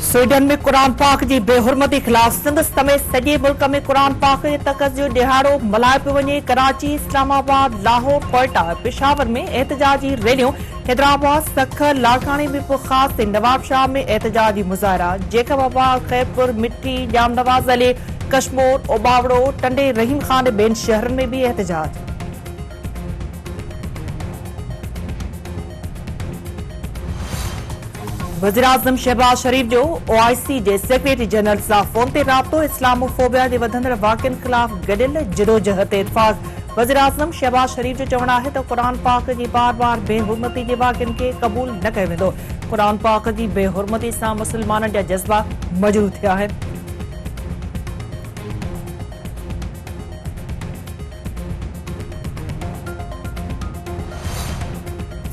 Sweden में कुरान पाक की बेहुरमती खिलाफ सिंध समेत सॼे मुल्क में कुरान पाक के तकस जो ॾिहाड़ो मल्हाए पियो वञे। कराची, इस्लामाबाद, लाहौर, कोयटा, पेशावर में एहतजाजी रैलियों, हैदराबाद, सखर, लाड़कानी में ख़ास नवाबशाह में एहतजाजी मुज़ाहरा, जेकबाबाद, खैरपुर, मिठी, जामनवाज अली, कश्मोर, ओबावड़ो, टंडे, रहीम खान बेन शहरन में भी एहतजाज। वज़ीर-आज़म शहबाज शरीफ जो OIC जे सेक्रेटरी जनरल सां फोन ते राब्तो, इस्लामोफोबिया जे वधंदड़ वाक़िअनि ख़िलाफ़ गॾियल जिदोजहद ते इत्फ़ाक़। वज़ीर-आज़म शहबाज शरीफ जो चवणु आहे त क़ुरान पाक जी बार-बार बेहुरमती जे वाक़िअनि खे क़बूल न कयो वेंदो। क़ुरान पाक जी बेहुरमती सां मुस्लमाननि जा जज़्बा मजरूह थिया आहिनि।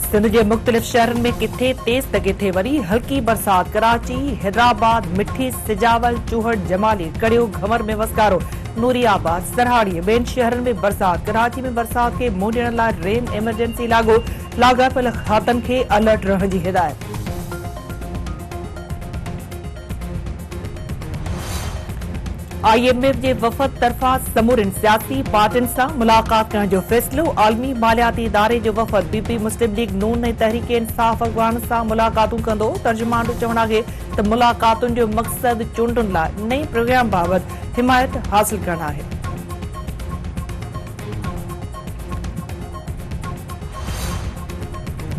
सिंध के मुख्तलिफ शहरन में किथे तेज त किथे वरी हल्की बरसात। कराची, हैदराबाद, मिठी, सिजावल, चूहट, जमाली, कड़ियो, घमर में वसकारो, नूरियाबाद, सरहाड़ी बेन शहरन में बरसात। कराची में बरसात के मुंहुं ॾियण लाइ रेन एमरजेंसी लागू, लाॻापियल खातन खे अलर्ट रहण जी हिदायत। IMF के वफ़द तरफ़ा समूरन सियासी पार्टियुनि सां मुलाक़ात करण जो फ़ैसिलो। आलमी मालियाती इदारे जो वफ़द PP मुस्लिम लीग नून ऐं तहरीक इंसाफ़ अफ़गान सां मुलाक़ातूं कंदो। तर्जुमान जो चवणु आहे त मुलाक़ातुनि जो मक़सद चूंडुनि लाइ नई प्रोग्राम बाबति हिमायत हासिल करणु आहे।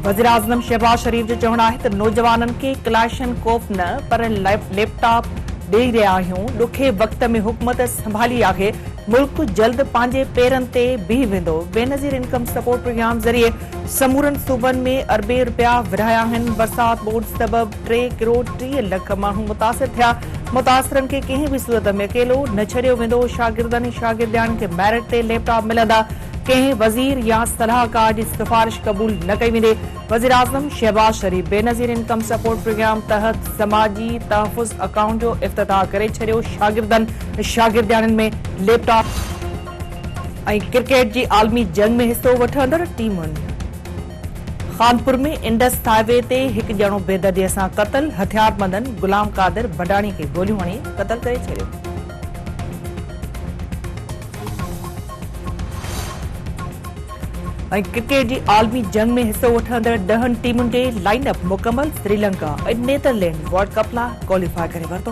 वज़ीर-आज़म शहबाज शरीफ जो चवणु आहे त नौजवाननि खे क्लाशनकोफ न पर लैपटॉप ॾेई रहिया आहियूं। ॾुखे वक़्त में हुकूमत संभाली आहे। मुल्क जल्द पंहिंजे पेरनि ते बीह वेंदो। बेनज़ीर इनकम सपोर्ट प्रोग्राम ज़रिए समूरनि सूबनि में अरबे रुपया विरहाया आहिनि। बरसात बोर्ड सबबि 3 करोड़ 30 लख माण्हू मुतासिर थिया। मुतासिरनि खे कंहिं बि सूरत में अकेलो न छॾियो वेंदो। शागिर्दनि ऐं शागिर्दियाणियुनि खे मेरिट ते लैपटॉप मिलंदा। कंहिं वज़ीर या सलाहकार जी सिफ़ारिश क़बूल न कई वेंदी। वज़ीर-आज़म शहबाज शरीफ बेनज़ीर इनकम सपोर्ट प्रोग्राम तहत समाजी तहफ़ुज़ अकाउंट जो इफ़्तिताह करे छॾियो। शागिर्दनि शागिर्दियाणियुनि में लैपटॉप ऐं क्रिकेट जी आलमी जंग में हिस्सो वठंदड़ टीमुनि। खानपुर में इंडस हाईवे ते हिकु ॼणो बेदर्दीअ सां क़तल। हथियारबंदनि गुलाम कादिर बडाणी खे गोलियूं हणी क़तल करे छॾियो। क्रिकेट की आलमी जंग में हिस्सो वठंदड़ 10 टीमुनि जे लाइन अप मुकम्मल। श्रीलंका ऐं नीदरलैंड वर्ल्ड कप लाइ क्वालीफाई करे वरितो।